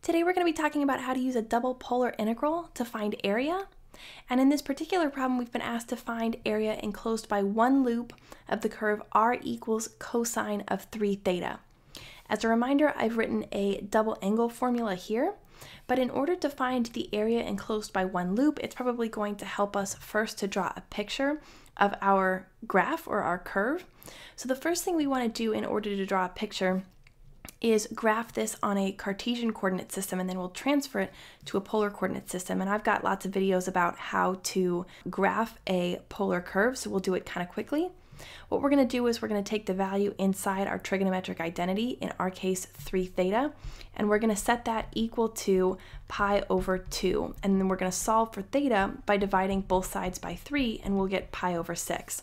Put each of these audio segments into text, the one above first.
Today we're going to be talking about how to use a double polar integral to find area. And in this particular problem, we've been asked to find area enclosed by one loop of the curve r equals cosine of 3 theta. As a reminder, I've written a double angle formula here, but in order to find the area enclosed by one loop, it's probably going to help us first to draw a picture of our graph or our curve. So the first thing we want to do in order to draw a picture is graph this on a Cartesian coordinate system, and then we'll transfer it to a polar coordinate system. And I've got lots of videos about how to graph a polar curve, so we'll do it kind of quickly. What we're going to do is we're going to take the value inside our trigonometric identity, in our case 3 theta, and we're going to set that equal to pi over 2. And then we're going to solve for theta by dividing both sides by 3, and we'll get pi over 6.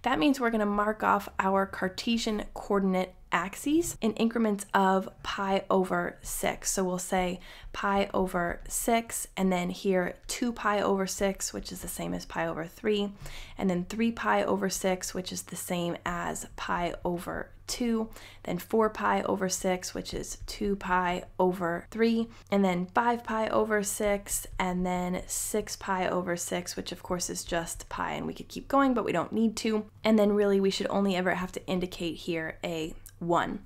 That means we're going to mark off our Cartesian coordinate axes in increments of pi over 6. So we'll say pi over 6, and then here 2 pi over 6, which is the same as pi over 3, and then 3 pi over 6, which is the same as pi over 2, then 4 pi over 6, which is 2 pi over 3, and then 5 pi over 6, and then 6 pi over 6, which of course is just pi, and we could keep going, but we don't need to. And then really we should only ever have to indicate here a 1.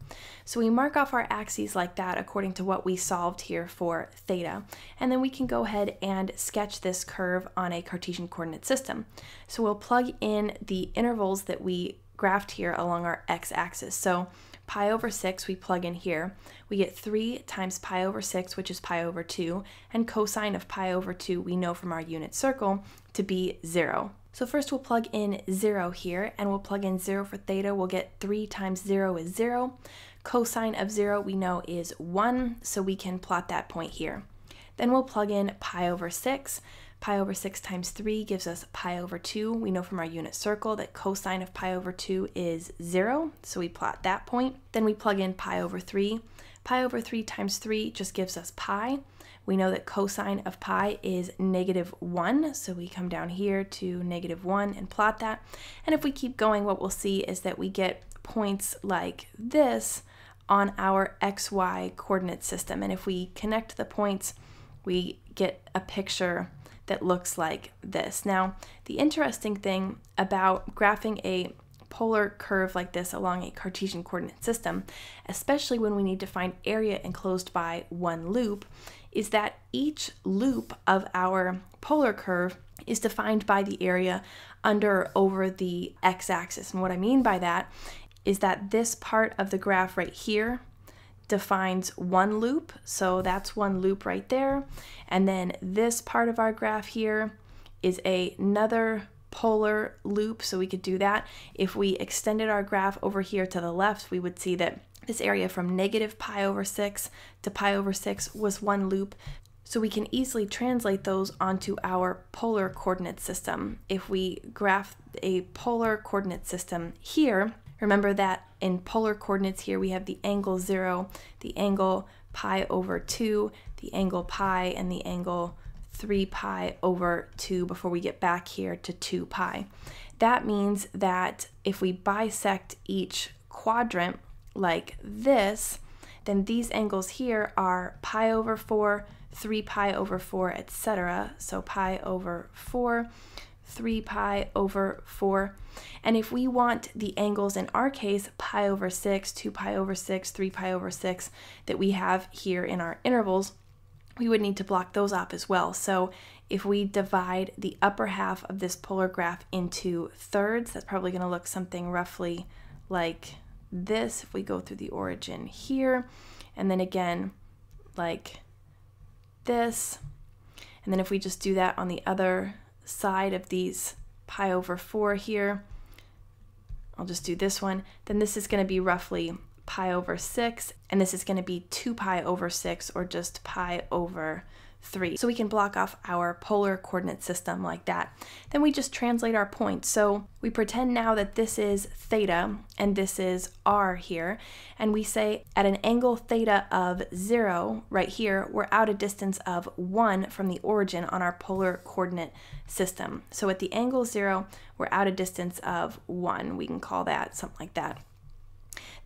So we mark off our axes like that according to what we solved here for theta, and then we can go ahead and sketch this curve on a Cartesian coordinate system. So we'll plug in the intervals that we graphed here along our x-axis. So pi over 6 we plug in here. We get 3 times pi over 6, which is pi over 2, and cosine of pi over 2 we know from our unit circle to be 0. So first we'll plug in 0 here, and we'll plug in 0 for theta. We'll get 3 times 0 is 0. Cosine of 0 we know is 1, so we can plot that point here. Then we'll plug in pi over 6. Pi over 6 times 3 gives us pi over 2. We know from our unit circle that cosine of pi over 2 is 0, so we plot that point. Then we plug in pi over 3. Pi over 3 times 3 just gives us pi. We know that cosine of pi is -1, so we come down here to -1 and plot that. And if we keep going, what we'll see is that we get points like this on our xy coordinate system. And if we connect the points, we get a picture that looks like this. Now, the interesting thing about graphing a polar curve like this along a Cartesian coordinate system, especially when we need to find area enclosed by one loop, is that each loop of our polar curve is defined by the area under or over the x-axis. And what I mean by that is that this part of the graph right here defines one loop, so that's one loop right there, and then this part of our graph here is another polar loop, so we could do that. If we extended our graph over here to the left, we would see that this area from negative pi over 6 to pi over 6 was one loop, so we can easily translate those onto our polar coordinate system. If we graph a polar coordinate system here, remember that in polar coordinates here we have the angle 0, the angle pi over 2, the angle pi, and the angle 3 pi over 2 before we get back here to 2 pi. That means that if we bisect each quadrant like this, then these angles here are pi over 4, 3 pi over 4, etc. So pi over 4, 3 pi over 4. And if we want the angles in our case, pi over 6, 2 pi over 6, 3 pi over 6, that we have here in our intervals, we would need to block those off as well. So if we divide the upper half of this polar graph into thirds, that's probably going to look something roughly like this if we go through the origin here, and then again like this. And then if we just do that on the other side of these pi over 4 here, I'll just do this one, then this is going to be roughly pi over 6, and this is going to be 2 pi over 6, or just pi over 3. So we can block off our polar coordinate system like that. Then we just translate our points. So we pretend now that this is theta and this is r here, and we say at an angle theta of 0 right here, we're out a distance of 1 from the origin on our polar coordinate system. So at the angle 0, we're out a distance of 1. We can call that something like that.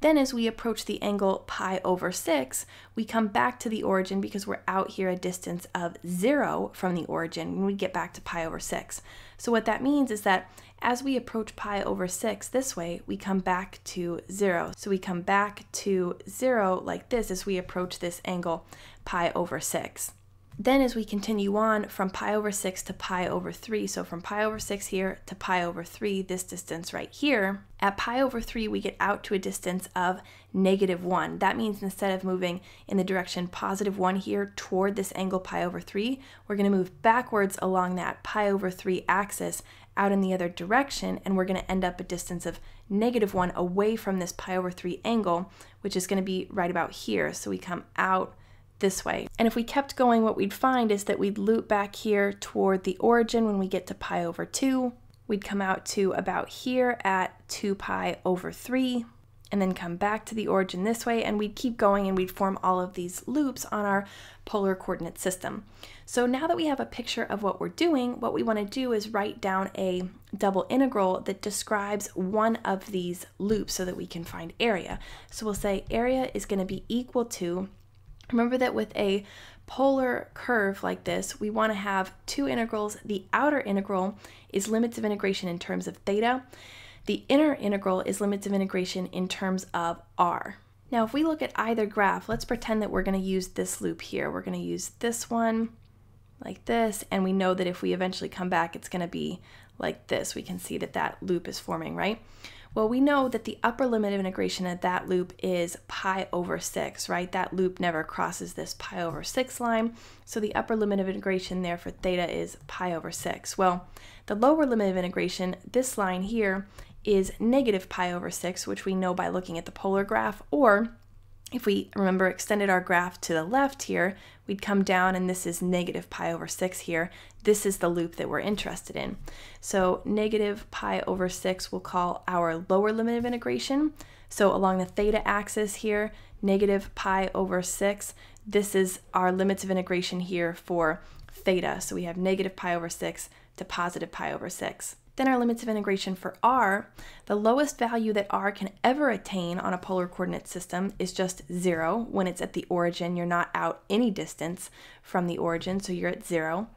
Then as we approach the angle pi over 6, we come back to the origin because we're out here a distance of 0 from the origin when we get back to pi over 6. So what that means is that as we approach pi over 6 this way, we come back to 0. So we come back to 0 like this as we approach this angle pi over 6. Then as we continue on from pi over 6 to pi over 3, so from pi over 6 here to pi over 3, this distance right here, at pi over 3 we get out to a distance of -1. That means instead of moving in the direction +1 here toward this angle pi over 3, we're going to move backwards along that pi over 3 axis out in the other direction, and we're going to end up a distance of -1 away from this pi over 3 angle, which is going to be right about here. So we come out this way. And if we kept going, what we'd find is that we'd loop back here toward the origin when we get to pi over 2. We'd come out to about here at 2 pi over 3, and then come back to the origin this way, and we'd keep going and we'd form all of these loops on our polar coordinate system. So now that we have a picture of what we're doing, what we want to do is write down a double integral that describes one of these loops so that we can find area. So we'll say area is going to be equal to, remember that with a polar curve like this, we want to have two integrals. The outer integral is limits of integration in terms of theta. The inner integral is limits of integration in terms of r. Now, if we look at either graph, let's pretend that we're going to use this loop here. We're going to use this one like this, and we know that if we eventually come back, it's going to be like this. We can see that that loop is forming, right? Well, we know that the upper limit of integration of that loop is pi over 6, right? That loop never crosses this pi over 6 line, so the upper limit of integration there for theta is pi over 6. Well, the lower limit of integration, this line here, is negative pi over 6, which we know by looking at the polar graph, or if we remember extended our graph to the left here, we'd come down and this is negative pi over 6 here. This is the loop that we're interested in. So negative pi over 6 we'll call our lower limit of integration. So along the theta axis here, negative pi over 6, this is our limits of integration here for theta. So we have negative pi over 6 to positive pi over 6. Then our limits of integration for r, the lowest value that r can ever attain on a polar coordinate system is just 0. When it's at the origin, you're not out any distance from the origin, so you're at 0.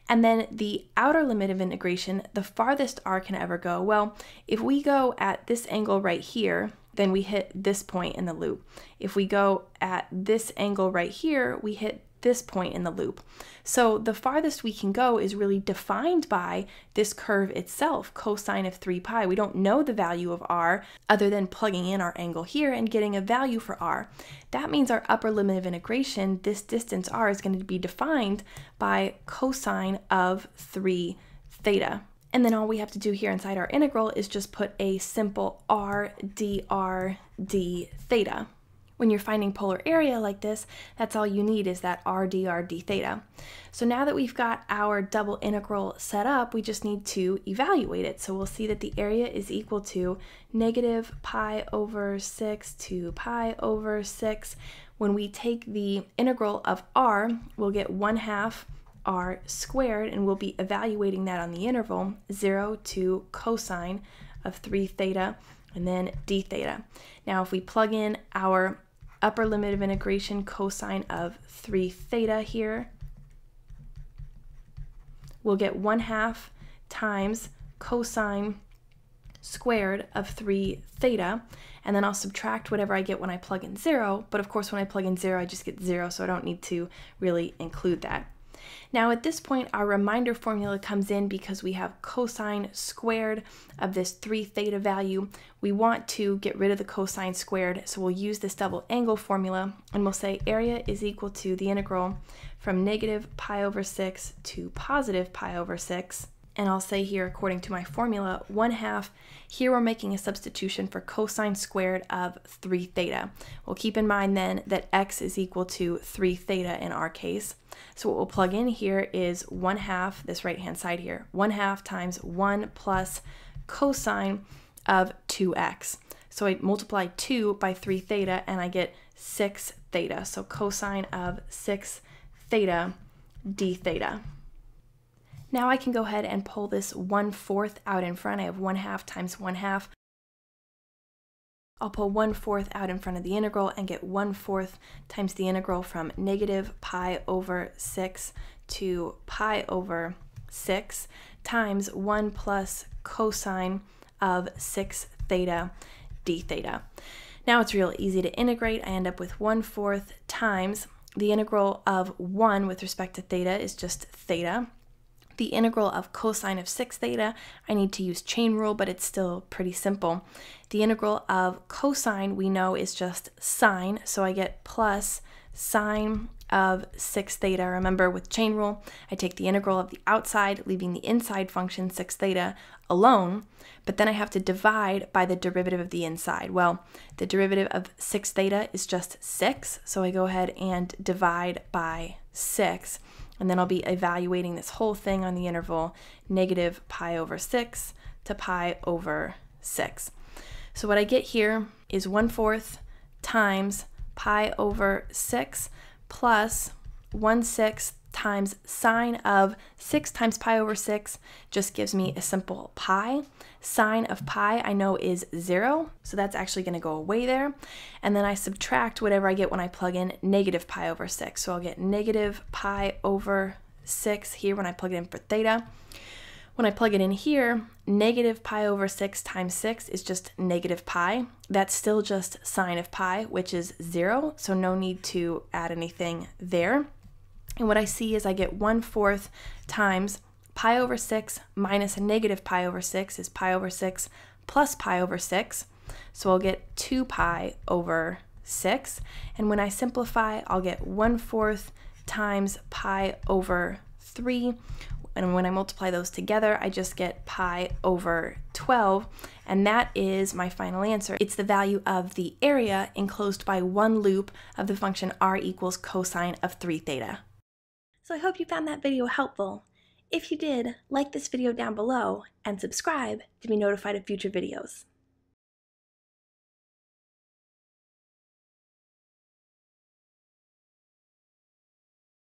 And then the outer limit of integration, the farthest r can ever go, well, if we go at this angle right here, then we hit this point in the loop. If we go at this angle right here, we hit this point in the loop. So the farthest we can go is really defined by this curve itself, cosine of 3 pi. We don't know the value of r other than plugging in our angle here and getting a value for r. That means our upper limit of integration, this distance r, is going to be defined by cosine of 3 theta. And then all we have to do here inside our integral is just put a simple r dr d theta. When you're finding polar area like this, that's all you need is that r dr d theta. So now that we've got our double integral set up, we just need to evaluate it. So we'll see that the area is equal to negative pi over 6 to pi over 6. When we take the integral of r, we'll get 1/2 r squared, and we'll be evaluating that on the interval 0 to cosine of 3 theta and then d theta. Now if we plug in our upper limit of integration, cosine of 3 theta here, we'll get 1/2 times cosine squared of 3 theta, and then I'll subtract whatever I get when I plug in 0, but of course when I plug in 0 I just get 0, so I don't need to really include that. Now at this point our reminder formula comes in because we have cosine squared of this 3 theta value. We want to get rid of the cosine squared, so we'll use this double angle formula, and we'll say area is equal to the integral from negative pi over 6 to positive pi over 6. And I'll say here, according to my formula, 1/2. Here we're making a substitution for cosine squared of 3 theta. We'll keep in mind then that x is equal to 3 theta in our case. So what we'll plug in here is 1/2, this right-hand side here, 1/2 times 1 plus cosine of 2x. So I multiply 2 by 3 theta and I get 6 theta. So cosine of 6 theta d theta. Now I can go ahead and pull this 1/4 out in front. I have 1/2 times 1/2 I'll pull 1/4 out in front of the integral and get 1/4 times the integral from negative pi over 6 to pi over 6 times 1 plus cosine of 6 theta d theta. Now it's real easy to integrate. I end up with 1/4 times the integral of 1 with respect to theta is just theta. The integral of cosine of 6 theta, I need to use chain rule, but it's still pretty simple. The integral of cosine we know is just sine, so I get plus sine of 6 theta. Remember, with chain rule, I take the integral of the outside, leaving the inside function 6 theta alone, but then I have to divide by the derivative of the inside. Well, the derivative of 6 theta is just 6, so I go ahead and divide by 6. And then I'll be evaluating this whole thing on the interval negative pi over 6 to pi over 6. So what I get here is 1/4 times pi over 6 plus 1/6 times sine of 6 times pi over 6 just gives me a simple pi. Sine of pi I know is 0, so that's actually going to go away there. And then I subtract whatever I get when I plug in negative pi over 6. So I'll get negative pi over 6 here when I plug it in for theta. When I plug it in here, negative pi over 6 times 6 is just negative pi. That's still just sine of pi, which is 0, so no need to add anything there. And what I see is I get 1/4 times pi over 6 minus a negative pi over 6 is pi over 6 plus pi over 6. So I'll get 2 pi over 6. And when I simplify, I'll get 1/4 times pi over 3. And when I multiply those together, I just get pi over 12. And that is my final answer. It's the value of the area enclosed by one loop of the function r equals cosine of 3 theta. So I hope you found that video helpful. If you did, like this video down below and subscribe to be notified of future videos.